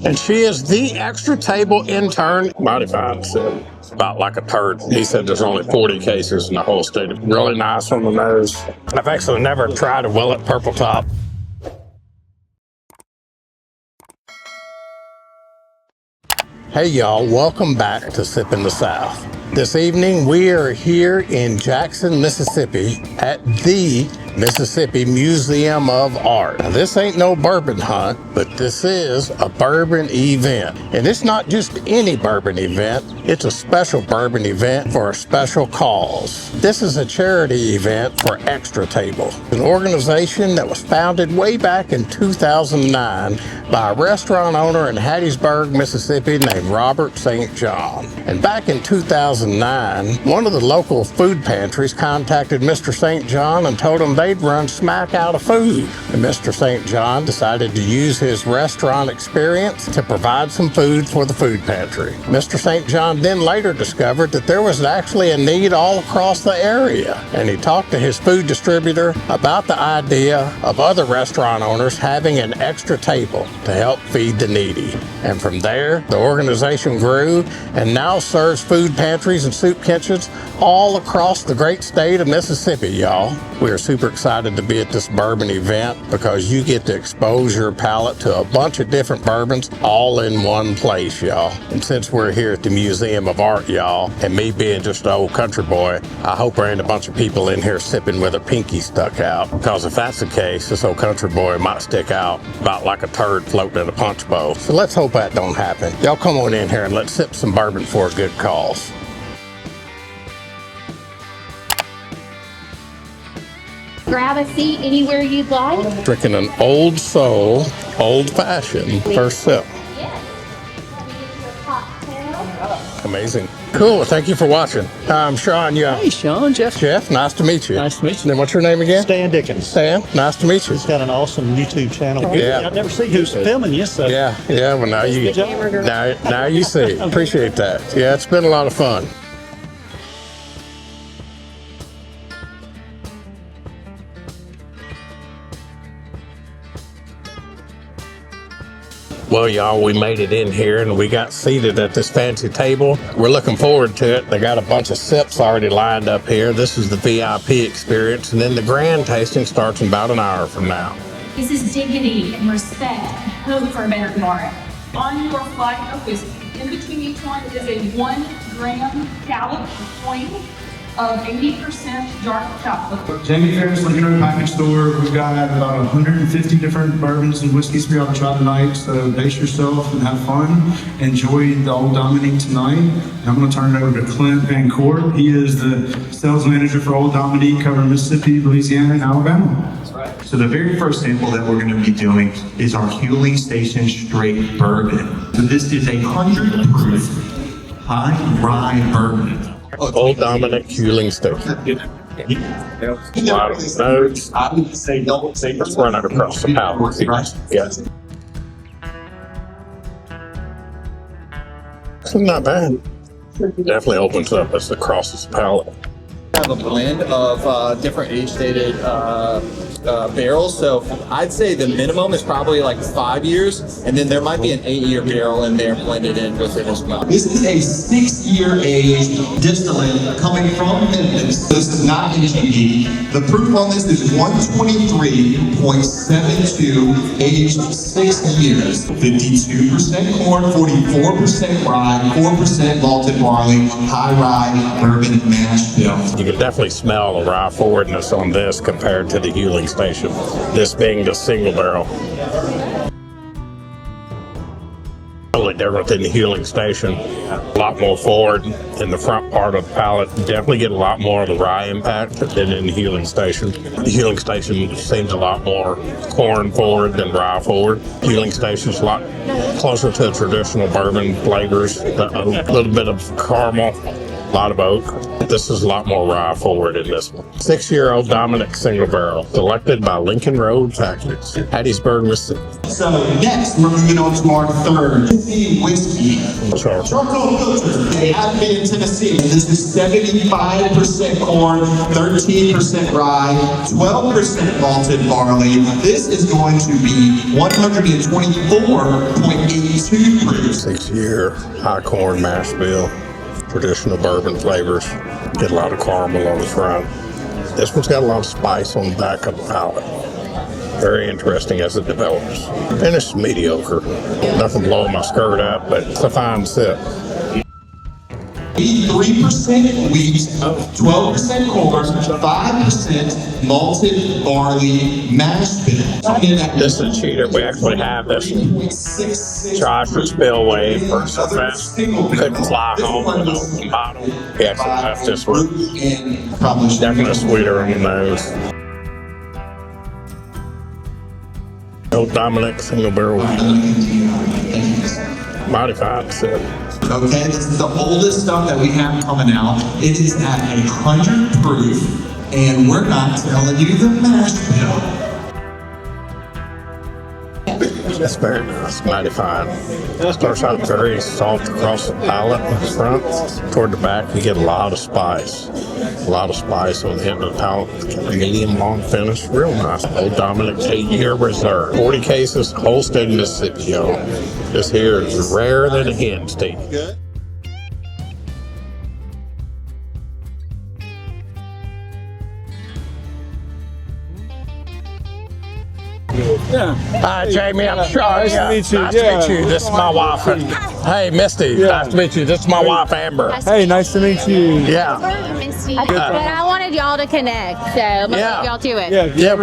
And she is the extra table intern. Mighty fine, said about like a turd. He said there's only 40 cases in the whole state. Really nice on the nose. I've actually never tried a Willet Purple Top. Hey y'all, welcome back to Sippin' the South. This evening we are here in Jackson, Mississippi at the Mississippi Museum of Art. Now, this ain't no bourbon hunt, but this is a bourbon event. And it's not just any bourbon event, it's a special bourbon event for a special cause. This is a charity event for Extra Table, an organization that was founded way back in 2009 by a restaurant owner in Hattiesburg, Mississippi named Robert St. John. And back in 2009, one of the local food pantries contacted Mr. St. John and told him they'd run smack out of food. And Mr. St. John decided to use his restaurant experience to provide some food for the food pantry. Mr. St. John then later discovered that there was actually a need all across the area. And he talked to his food distributor about the idea of other restaurant owners having an extra table to help feed the needy. And from there, the organization grew and now serves food pantries and soup kitchens all across the great state of Mississippi, y'all. We are super excited to be at this bourbon event because you get to expose your palate to a bunch of different bourbons all in one place, y'all. And since we're here at the Museum of Art, y'all, and me being just an old country boy, I hope there ain't a bunch of people in here sipping with a pinky stuck out. Because if that's the case, this old country boy might stick out about like a turd floating in a punch bowl. So let's hope that don't happen. Y'all come on in here and let's sip some bourbon for a good cause. Grab a seat anywhere you'd like. Drinking an Old Soul, old-fashioned first sip. Amazing. Cool. Thank you for watching. I'm Sean. Yeah. Hey, Sean. Jeff. Nice to meet you. Nice to meet you. And then what's your name again? Stan Dickens. Stan. Nice to meet you. He's got an awesome YouTube channel. Yeah. I've never seen who's filming you, so. Yeah. Well, now you see. Appreciate that. Yeah, it's been a lot of fun. Well, y'all, we made it in here and we got seated at this fancy table. We're looking forward to it. They got a bunch of sips already lined up here. This is the VIP experience, and then the grand tasting starts in about an hour from now. This is dignity and respect and hope for a better tomorrow. On your flight of whiskey, in between each one is a 1 gram gallon of coin of 80% dark chocolate. Jamie Ferris, Lincoln Road Package Store. We've got about 150 different bourbons and whiskeys for y'all to try tonight. So base yourself and have fun. Enjoy the Old Dominique tonight. And I'm going to turn it over to Clint Van Court. He is the sales manager for Old Dominique, covering Mississippi, Louisiana, and Alabama. That's right. So the very first sample that we're going to be doing is our Huling Station Straight Bourbon. So this is 100 proof high rye bourbon. Old Dominic Huling Station. A lot of notes. I would say don't say Let's run it across the palate. Yes. It's not bad. Definitely opens up as it crosses the palate. Have a blend of different age-stated barrels, so I'd say the minimum is probably like 5 years, and then there might be an 8-year barrel in there blended in with it as well. This is a 6-year aged distillate coming from Memphis. This is not HED. The proof on this is 123.72, aged 6 years. 52% corn, 44% rye, 4% malted barley, high rye bourbon mash bill. You can definitely smell the rye forwardness on this compared to the Huling Station, this being the single barrel. Totally different than the Huling Station. A lot more forward in the front part of the palate. Definitely get a lot more of the rye impact than in the Huling Station. The Huling Station seems a lot more corn forward than rye forward. Huling Station is a lot closer to traditional bourbon flavors. A little bit of caramel, a lot of oak. This is a lot more rye forward in this one. 6-year-old Dominic single barrel, selected by Lincoln Road Package, Hattiesburg, Mississippi. So next, we're moving on to our third Tennessee whiskey. Charcoal filter, Abbey in Tennessee. This is 75% corn, 13% rye, 12% malted barley. This is going to be 124.82 proof. 6-year high corn mash bill, traditional bourbon flavors. Get a lot of caramel on the front. This one's got a lot of spice on the back of the palate. Very interesting as it develops. Finish mediocre. Nothing blowing my skirt up, but it's a fine sip. 3% wheat, 12% corn, 5% malted barley mash bill. This is a cheater. We actually have this Josh was spillway first offense. Couldn't fly home with an open bottle. He actually left this one. Definitely sweeter on the nose. Old Dominic single barrel. Mighty fine sip. Okay, this is the oldest stuff that we have coming out. It is at 100 proof, and we're not telling you the mash bill. That's very nice, mighty fine. Starts out very soft across the palate in the front. Toward the back, you get a lot of spice. A lot of spice on the end of the palate. A medium long finish, real nice. Old Dominic 8-year reserve. 40 cases, whole state of Mississippi, y'all. This here is rarer than a hen steak. Yeah. Hi, Jamie. I'm Sean. Nice to meet you. Nice to meet you. This is my wife. Hey, Misty. Nice to meet you. This is my wife, Amber. Hey, nice to meet you. Yeah. But I wanted y'all to connect, so I'm gonna leave y'all to it. Yeah,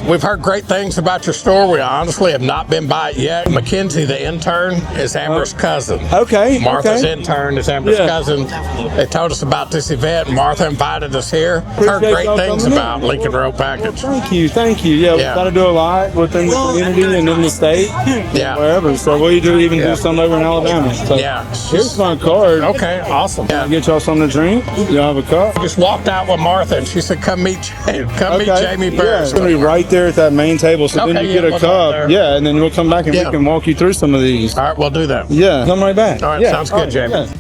we've heard great things about your store. We honestly have not been by it yet. Mackenzie, the intern, is Amber's cousin. Okay. Martha's intern is Amber's cousin. They told us about this event. Martha invited us here. Heard great things about Lincoln Road Package. Thank you. Yeah, we got to do a lot within the community and in the state. Wherever. So we do even do some over in Alabama. So here's my card. Okay, awesome. Get y'all something to drink. Y'all have a cup. Just walked out with Martha and she said, come meet Jamie first. It's going to be right there at that main table. So then you get a cup. Yeah, and then we'll come back and we can walk you through some of these. All right, we'll do that. Yeah, come right back. All right, sounds good, Jamie. Yeah.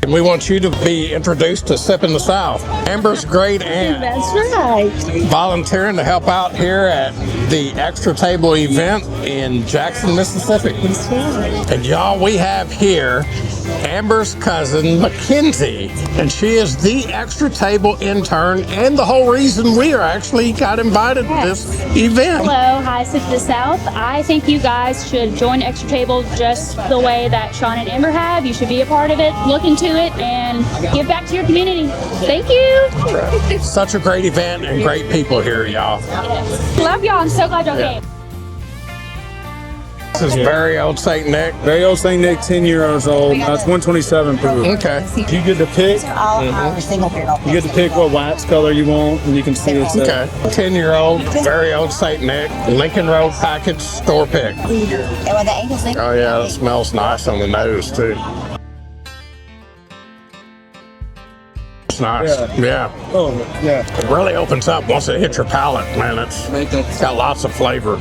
And we want you to be introduced to Sippin the South. Amber's great aunt. That's right. Volunteering to help out here at the Extra Table event in Jackson, Mississippi. That's right. And y'all, we have here Amber's cousin, Mackenzie, and she is the Extra Table intern and the whole reason we are actually got invited to this event. Hello, hi, Sippin the South. I think you guys should join Extra Table just the way that Sean and Amber have. You should be a part of it, look into it, and give back to your community. Thank you. Such a great event and great people here, y'all. Love y'all. I'm so glad y'all came. This is very old St. Nick. Very old St. Nick, 10 years old. That's 127 proof. Okay. You get to pick. You get to pick what wax color you want, and you can see it. Okay. 10-year-old, very old St. Nick, Lincoln Road Package, store pick. Oh yeah, it smells nice on the nose too. It's nice. Yeah. Oh, yeah. It really opens up once it hits your palate, man. It's got lots of flavor.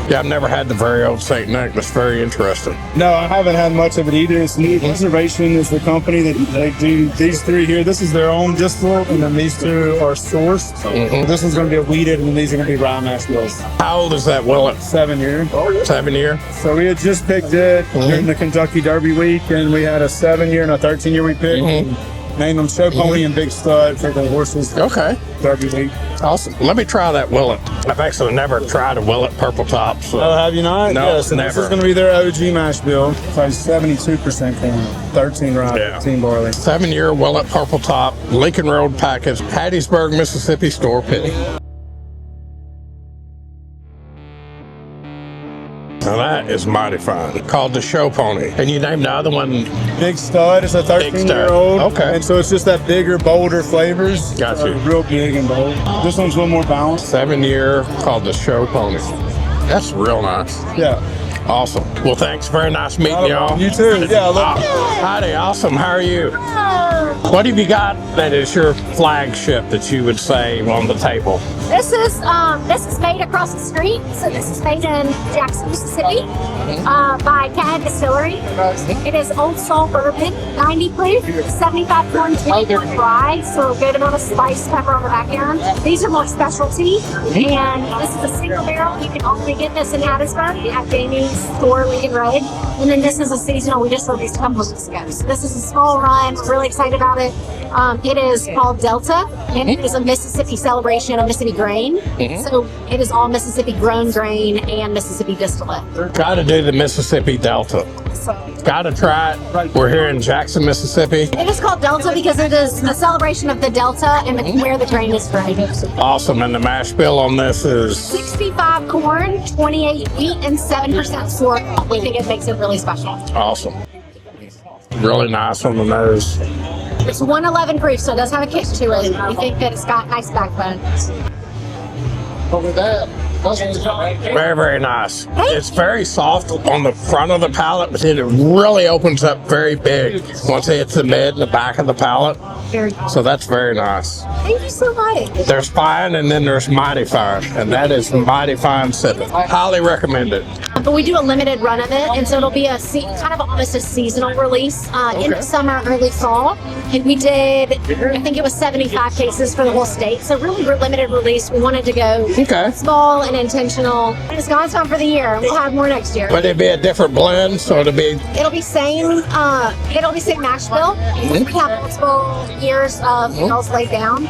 Yeah, I've never had the very old St. Nick. That's very interesting. No, I haven't had much of it either. It's New Reservation is the company that they do these three here. This is their own distillate, and then these two are sourced. This one's going to be a wheated, and these are going to be rye mash bills. How old is that Willet? 7 year. 7 year? So we had just picked it during the Kentucky Derby week, and we had a 7-year and a 13-year we picked. Named them Show Pony and Big Stud for the horses. Okay. Derby week. Awesome. Let me try that Willet. I've actually never tried a Willet Purple Top. So. Oh, have you not? No, yeah, so never. This is going to be their OG mash bill. So 72% corn, 13 rye, 15 barley. 7-year Willet Purple Top, Lincoln Road Package, Hattiesburg, Mississippi, store pick. Now that is mighty fine. Called the Show Pony. And you named the other one? Big Stud. It's a 13-year-old. Okay. And so it's just that bigger, bolder flavors. Got you. Real big and bold. This one's a little more balanced. 7-year, called the Show Pony. That's real nice. Yeah. Awesome. Well, thanks. Very nice meeting y'all. You too. Yeah. Howdy. Awesome. How are you? What have you got that is your flagship that you would say on the table? This is made across the street. So this is made in Jackson, Mississippi, by CAD Distillery. It is Old Salt Bourbon, 90 proof, 75 corn, 21 rye, so a good amount of spice pepper on the back end. These are more specialty, and this is a single barrel. You can only get this in Hattiesburg at Jamie's store, Lincoln Road. And then this is a seasonal. We just released a couple of weeks ago. So this is a small run. We're really excited about it. It is called Delta, and it is a Mississippi celebration of Mississippi grain. So it is all Mississippi grown grain and Mississippi distillate. Got to do the Mississippi Delta. Got to try it. We're here in Jackson, Mississippi. It is called Delta because it is the celebration of the Delta and where the grain is grown. Awesome. And the mash bill on this is 65 corn, 28 wheat, and 7% sorghum. We think it makes it really special. awesome. Really nice on the nose. It's 111 proof, so it does have a kick to it. We think that it's got nice backbone. Over that. Very, very nice. It's very soft on the front of the palate, but then it really opens up very big once it hits the mid and the back of the palate. So that's very nice. Thank you so much. There's fine and then there's mighty fine, and that is mighty fine sipping. Highly recommend it. But we do a limited run of it, and so it'll be a kind of almost a seasonal release in the summer, early fall. And we did, I think it was 75 cases for the whole state. So really, we're limited release. We wanted to go small and intentional. It's gone for the year. We'll have more next year. But it'd be a different blend, so it'll be same mash bill. We have multiple years of bills laid down.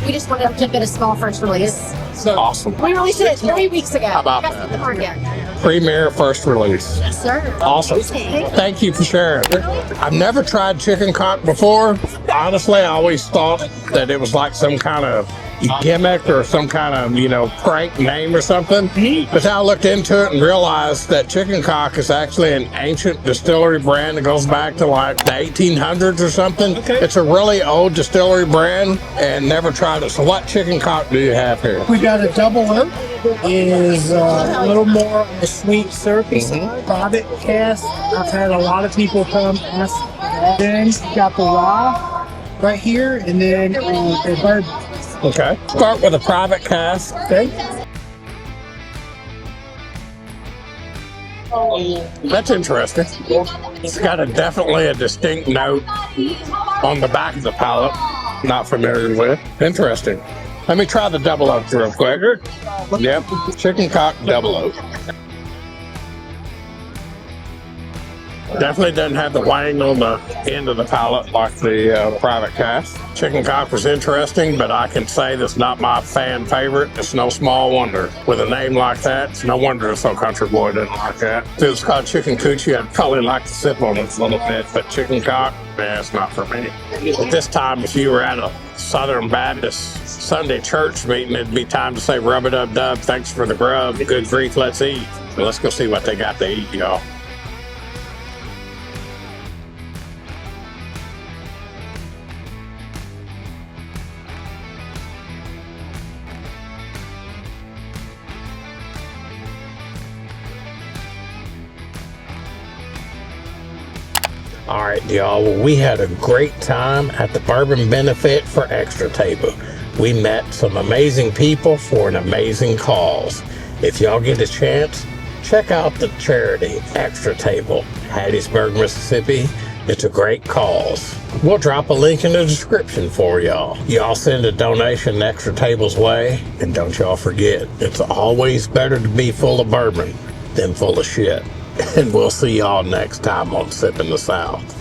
We just wanted to keep it a small first release. awesome. We released it 3 weeks ago. How about that? Premier first release. Yes, sir. Awesome. Thank you for sharing. I've never tried chicken cock before. Honestly, I always thought that it was like some kind of gimmick or some kind of, prank name or something. But then I looked into it and realized that chicken cock is actually an ancient distillery brand that goes back to like the 1800s or something. It's a really old distillery brand and never tried it. So what chicken cock do you have here? We got a double oak. It is a little more on the sweet syrupy side. Private cast. I've had a lot of people come ask that. Then got the rye right here, and then the bourbon. Okay. Start with a private cask. Okay. That's interesting. It's got definitely a distinct note on the back of the palate. Not familiar with. Interesting. Let me try the double oak real quick. Yep. Chicken cock double oak. Definitely doesn't have the wang on the end of the palate like the private cask. Chicken cock was interesting, but I can say that's not my fan favorite. It's no small wonder. With a name like that, it's no wonder it's so country boy didn't like that. If it was called chicken coochie, I'd probably like to sip on it a little bit, but chicken cock, it's not for me. At this time, if you were at a Southern Baptist Sunday church meeting, it'd be time to say rub-a-dub-dub, thanks for the grub, good grief, let's eat. So let's go see what they got to eat, y'all. All right, y'all. Well, we had a great time at the Bourbon Benefit for Extra Table. We met some amazing people for an amazing cause. If y'all get a chance, check out the charity Extra Table, Hattiesburg, Mississippi. It's a great cause. We'll drop a link in the description for y'all. Y'all send a donation Extra Table's way, and don't y'all forget, it's always better to be full of bourbon than full of shit. And we'll see y'all next time on Sippin' the South.